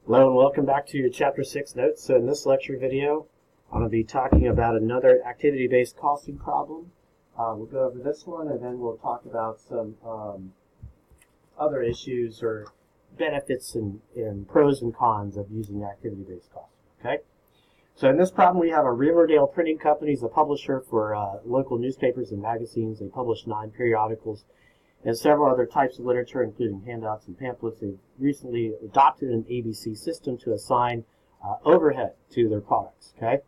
Hello and welcome back to your Chapter 6 notes. So in this lecture video, I'm going to be talking about another activity-based costing problem. We'll go over this one and then we'll talk about some other issues or benefits and pros and cons of using activity-based costing. Okay? So in this problem we have a Riverdale Printing Company as a publisher for local newspapers and magazines. They publish 9 periodicals and several other types of literature, including handouts and pamphlets. They've recently adopted an ABC system to assign overhead to their products. Okay,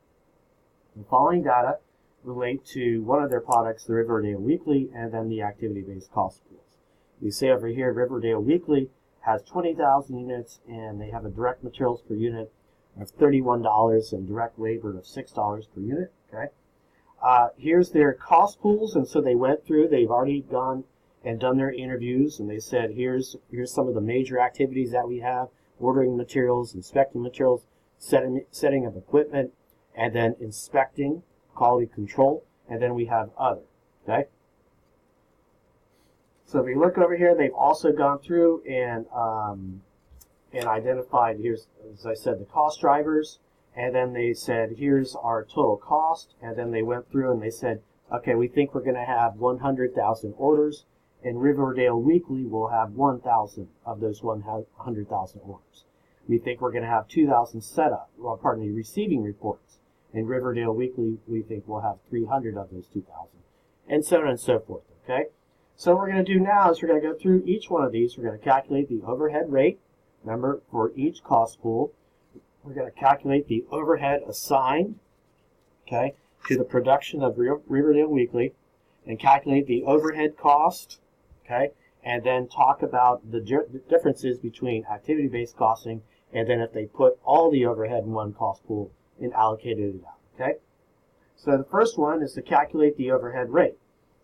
the following data relate to one of their products, the Riverdale Weekly, and then the activity-based cost pools. We see over here Riverdale Weekly has 20,000 units, and they have a direct materials per unit of $31 and direct labor of $6 per unit. Okay, here's their cost pools, and so they went through. They've already gone and done their interviews, and they said, here's some of the major activities that we have: ordering materials, inspecting materials, setting up equipment, and then inspecting, quality control, and then we have other. Okay. So if we look over here, they've also gone through and identified, here's, as I said, the cost drivers, and then they said, here's our total cost, and then they went through and they said, okay, we think we're going to have 100,000 orders. And Riverdale Weekly will have 1,000 of those 100,000 orders. We think we're going to have 2,000 receiving reports. In Riverdale Weekly, we think we'll have 300 of those 2,000, and so on and so forth. Okay. So what we're going to do now is we're going to go through each one of these. We're going to calculate the overhead rate. Remember, for each cost pool, we're going to calculate the overhead assigned, okay, to the production of Riverdale Weekly, and calculate the overhead cost. Okay, and then talk about the differences between activity-based costing and then if they put all the overhead in one cost pool and allocated it out. Okay, so the first one is to calculate the overhead rate.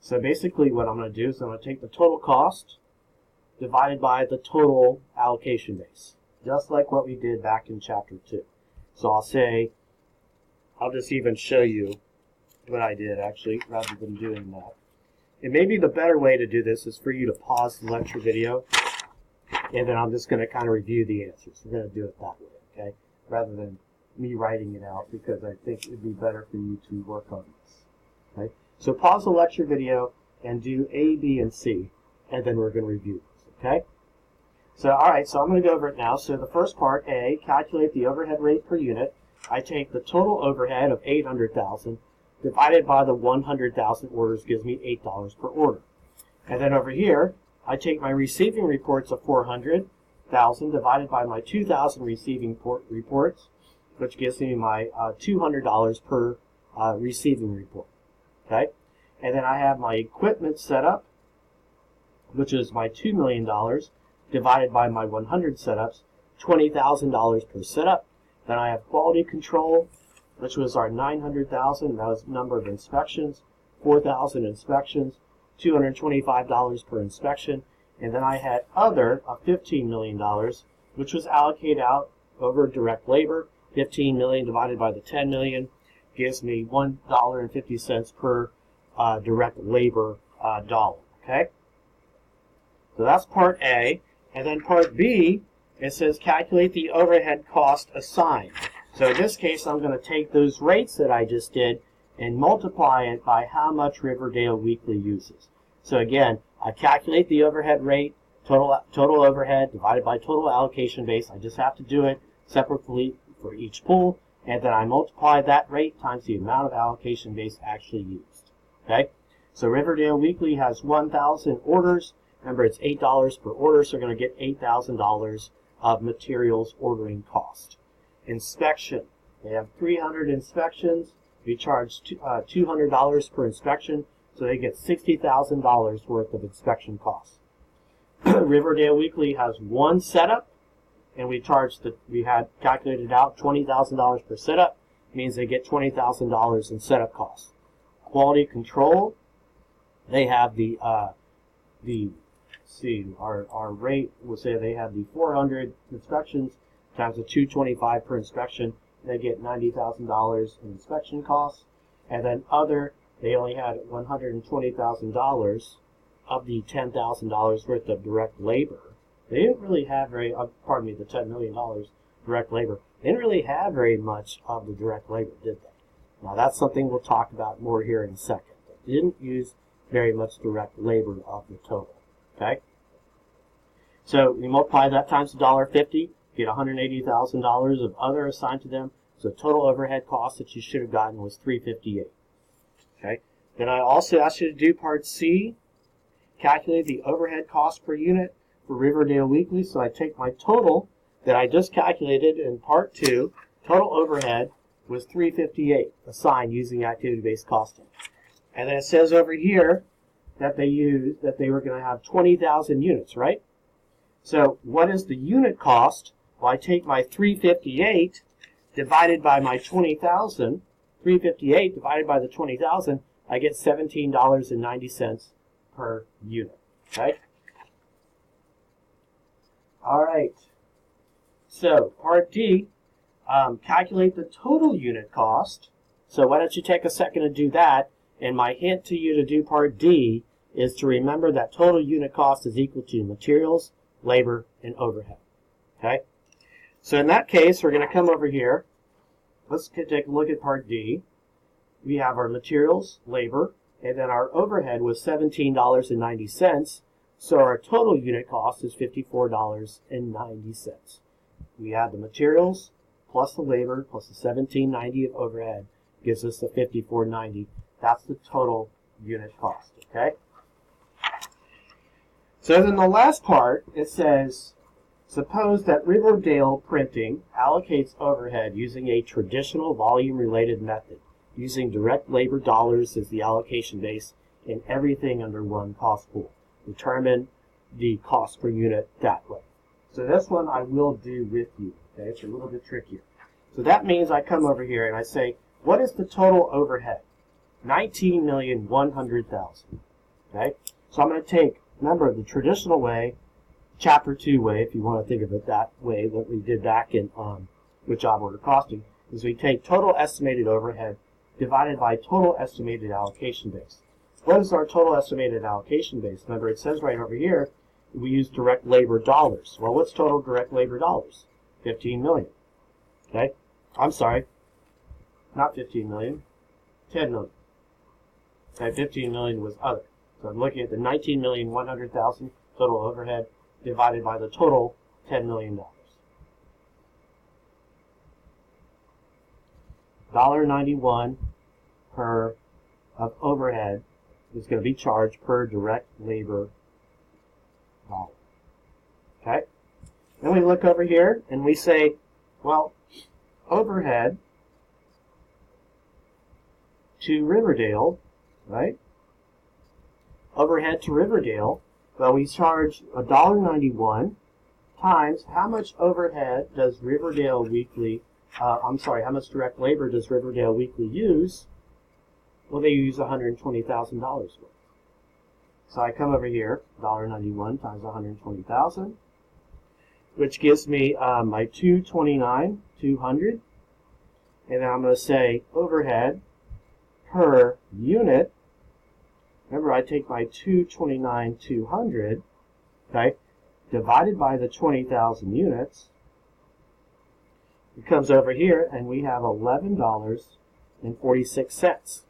So basically what I'm going to do is I'm going to take the total cost divided by the total allocation base, just like what we did back in Chapter 2. So I'll just even show you what I did actually rather than doing that. And maybe the better way to do this is for you to pause the lecture video, and then I'm just going to kind of review the answers. We're going to do it that way, okay, rather than me writing it out, because I think it would be better for you to work on this. Okay, so pause the lecture video and do A, B, and C, and then we're going to review this, okay? So, all right, so I'm going to go over it now. So the first part, A, calculate the overhead rate per unit. I take the total overhead of 800,000 divided by the 100,000 orders gives me $8 per order. And then over here, I take my receiving reports of 400,000 divided by my 2,000 receiving reports, which gives me my $200 per receiving report. Okay? And then I have my equipment set up, which is my $2 million, divided by my 100 setups, $20,000 per setup. Then I have quality control, which was our 900,000, that was number of inspections, 4,000 inspections, $225 per inspection, and then I had other of $15 million, which was allocated out over direct labor. 15 million divided by the 10 million gives me $1.50 per direct labor dollar. Okay, so that's part A, and then part B, it says calculate the overhead cost assigned. So in this case, I'm going to take those rates that I just did and multiply it by how much Riverdale Weekly uses. So again, I calculate the overhead rate, total overhead divided by total allocation base. I just have to do it separately for each pool, and then I multiply that rate times the amount of allocation base actually used. Okay? So Riverdale Weekly has 1,000 orders. Remember, it's $8 per order, so we're going to get $8,000 of materials ordering cost. Inspection. They have 300 inspections. We charge $200 per inspection, so they get $60,000 worth of inspection costs. Riverdale Weekly has one setup, and we had calculated out $20,000 per setup. Means they get $20,000 in setup costs. Quality control. They have our rate will say they have the 400 inspections times the $225 per inspection. They get $90,000 in inspection costs, and then other, they only had $120,000 of the $10,000 worth of direct labor. They didn't really have the $10 million direct labor. They didn't really have very much of the direct labor, did they? Now that's something we'll talk about more here in a second. They didn't use very much direct labor of the total. Okay? So we multiply that times $1.50, get $180,000 of other assigned to them. So total overhead cost that you should have gotten was $358. Okay? Then I also asked you to do part C, calculate the overhead cost per unit for Riverdale Weekly. So I take my total that I just calculated in part 2, total overhead was $358 assigned using activity-based costing. And then it says over here that they were going to have 20,000 units, right? So what is the unit cost? Well, I take my 358 divided by my 20,000, 358 divided by the 20,000, I get $17.90 per unit. Okay? All right. So part D, calculate the total unit cost. So why don't you take a second to do that? And my hint to you to do part D is to remember that total unit cost is equal to materials, labor, and overhead. Okay? So in that case, we're going to come over here. Let's take a look at part D. We have our materials, labor, and then our overhead was $17.90. So our total unit cost is $54.90. We add the materials plus the labor plus the $17.90 of overhead gives us the $54.90. That's the total unit cost. Okay? So then the last part, it says, suppose that Riverdale Printing allocates overhead using a traditional volume-related method, using direct labor dollars as the allocation base and everything under one cost pool. Determine the cost per unit that way. So this one I will do with you. Okay, it's a little bit trickier. So that means I come over here and I say, what is the total overhead? 19,100,000. Okay, so I'm going to take, remember, the traditional way, Chapter 2 way, if you want to think of it that way, that we did back in with job order costing, is we take total estimated overhead divided by total estimated allocation base. What is our total estimated allocation base? Remember, it says right over here, we use direct labor dollars. Well, what's total direct labor dollars? 15 million. Okay? I'm sorry. Not 15 million. 10 million. Okay, 15 million was other. So I'm looking at the 19,100,000 total overhead divided by the total $10 million. $1.91 per of overhead is going to be charged per direct labor dollar. Okay? Then we look over here and we say, well, overhead to Riverdale, right? Overhead to Riverdale, well, we charge $1.91 times how much overhead does Riverdale Weekly, how much direct labor does Riverdale Weekly use? Well, they use $120,000 worth. So I come over here, $1.91 times $120,000, which gives me my $229,200, and then I'm going to say overhead per unit. Remember, I take my $229,200, okay, divided by the 20,000 units. It comes over here, and we have $11.46.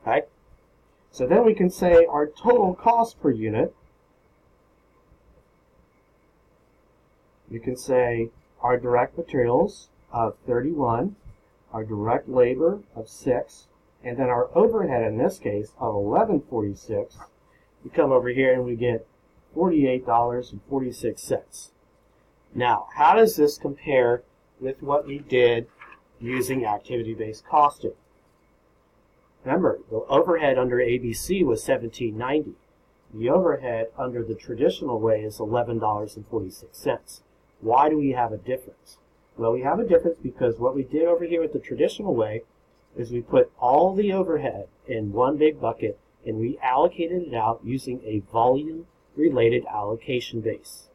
Okay? So then we can say our total cost per unit. You can say our direct materials of 31, our direct labor of 6, and then our overhead in this case of $11.46. We come over here and we get $48.46. Now, how does this compare with what we did using activity-based costing? Remember, the overhead under ABC was $17.90. The overhead under the traditional way is $11.46. Why do we have a difference? Well, we have a difference because what we did over here with the traditional way is we put all the overhead in one big bucket and we allocated it out using a volume-related allocation base.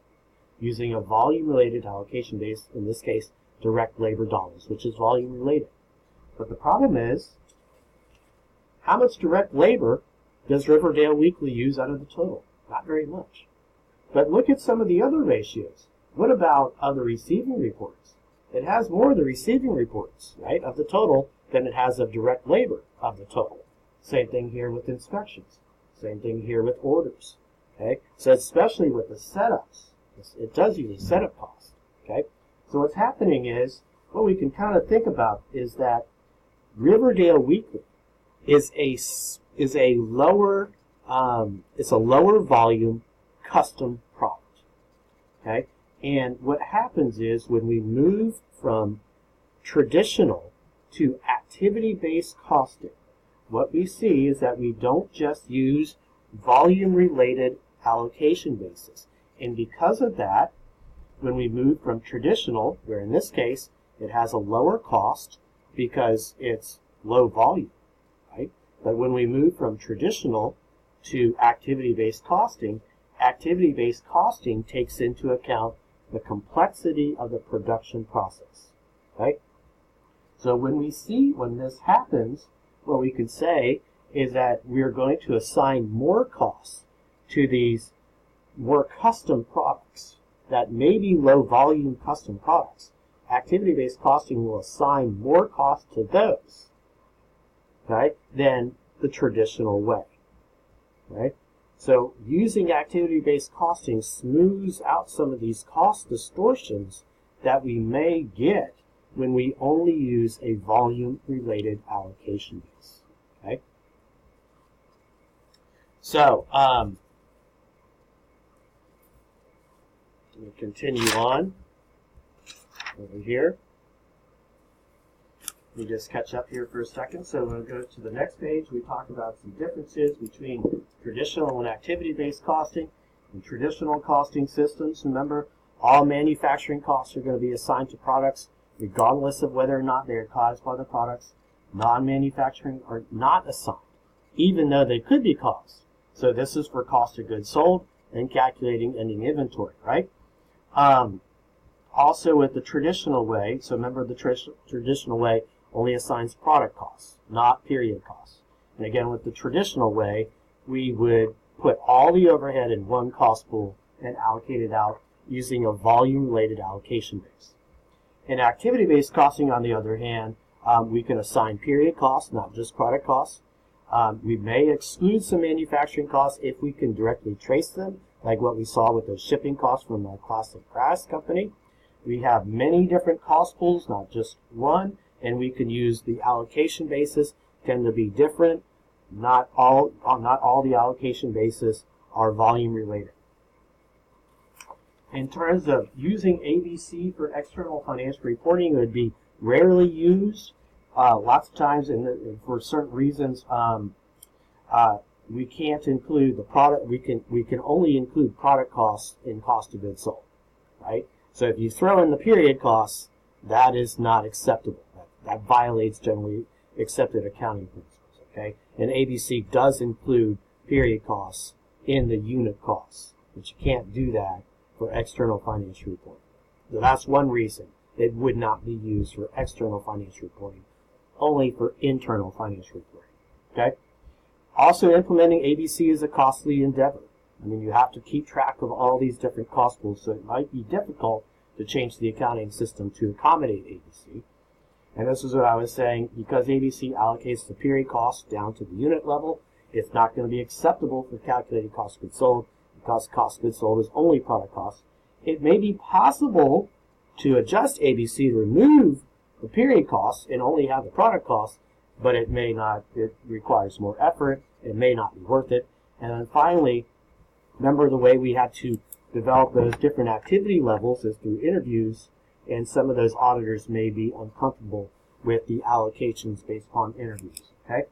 Using a volume-related allocation base, in this case, direct labor dollars, which is volume-related. But the problem is, how much direct labor does Riverdale Weekly use out of the total? Not very much. But look at some of the other ratios. What about other receiving reports? it has more of the receiving reports, right, of the total than it has of direct labor of the total. Same thing here with inspections. Same thing here with orders. Okay, so especially with the setups, it does use a setup cost. Okay, so what's happening is, what we can kind of think about is that Riverdale Weekly is a lower volume custom product. Okay, and what happens is when we move from traditional to activity-based costing, what we see is that we don't just use volume-related allocation basis. And because of that, when we move from traditional, where in this case it has a lower cost because it's low volume, right? But when we move from traditional to activity-based costing takes into account the complexity of the production process, right? So when this happens, what we could say is that we're going to assign more costs to these more custom products that may be low volume custom products. Activity-based costing will assign more cost to those, okay, than the traditional way, right? So using activity-based costing smooths out some of these cost distortions that we may get when we only use a volume-related allocation base, okay? So, let me continue on over here. Let me just catch up here for a second. So we'll go to the next page. We talk about some differences between traditional and activity-based costing and traditional costing systems. Remember, all manufacturing costs are going to be assigned to products regardless of whether or not they are caused by the products. Non-manufacturing are not assigned, even though they could be caused. So this is for cost of goods sold and calculating ending inventory, right? Also with the traditional way, so remember the traditional way only assigns product costs, not period costs. And again, with the traditional way, we would put all the overhead in one cost pool and allocate it out using a volume-related allocation base. In activity-based costing, on the other hand, we can assign period costs, not just product costs. We may exclude some manufacturing costs if we can directly trace them, like what we saw with those shipping costs from our classic grass company. We have many different cost pools, not just one, and we can use the allocation basis, tend to be different. Not all the allocation bases are volume related. In terms of using ABC for external financial reporting, it would be rarely used. Lots of times, for certain reasons, we can't include the product. We can only include product costs in cost of goods sold, right? So if you throw in the period costs, that is not acceptable. That violates generally accepted accounting principles. Okay, and ABC does include period costs in the unit costs, but you can't do that for external financial reporting. So that's one reason it would not be used for external financial reporting, only for internal financial reporting. Okay. Also, implementing ABC is a costly endeavor. I mean, you have to keep track of all these different cost pools, so it might be difficult to change the accounting system to accommodate ABC. And this is what I was saying, because ABC allocates the period cost down to the unit level, it's not going to be acceptable for calculating cost of goods sold, because cost of goods sold is only product cost. It may be possible to adjust ABC to remove the period costs and only have the product cost, but it may not. It requires more effort. It may not be worth it. And then finally, remember the way we had to develop those different activity levels is through interviews, and some of those auditors may be uncomfortable with the allocations based upon interviews. Okay.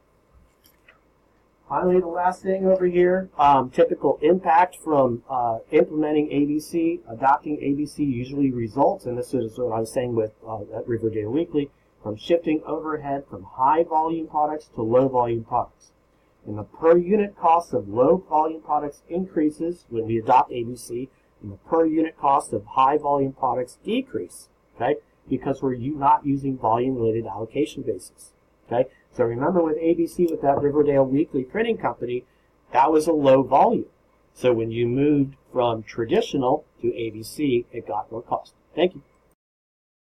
Finally, the last thing over here, typical impact from implementing ABC, adopting ABC usually results, and this is what I was saying with at Riverdale Weekly, from shifting overhead from high volume products to low volume products. And the per unit cost of low volume products increases when we adopt ABC, and the per unit cost of high volume products decrease, okay, because we're not using volume related allocation basis. Okay, so remember with ABC, with that Riverdale Weekly printing company, that was a low volume. So when you moved from traditional to ABC, it got more cost. Thank you.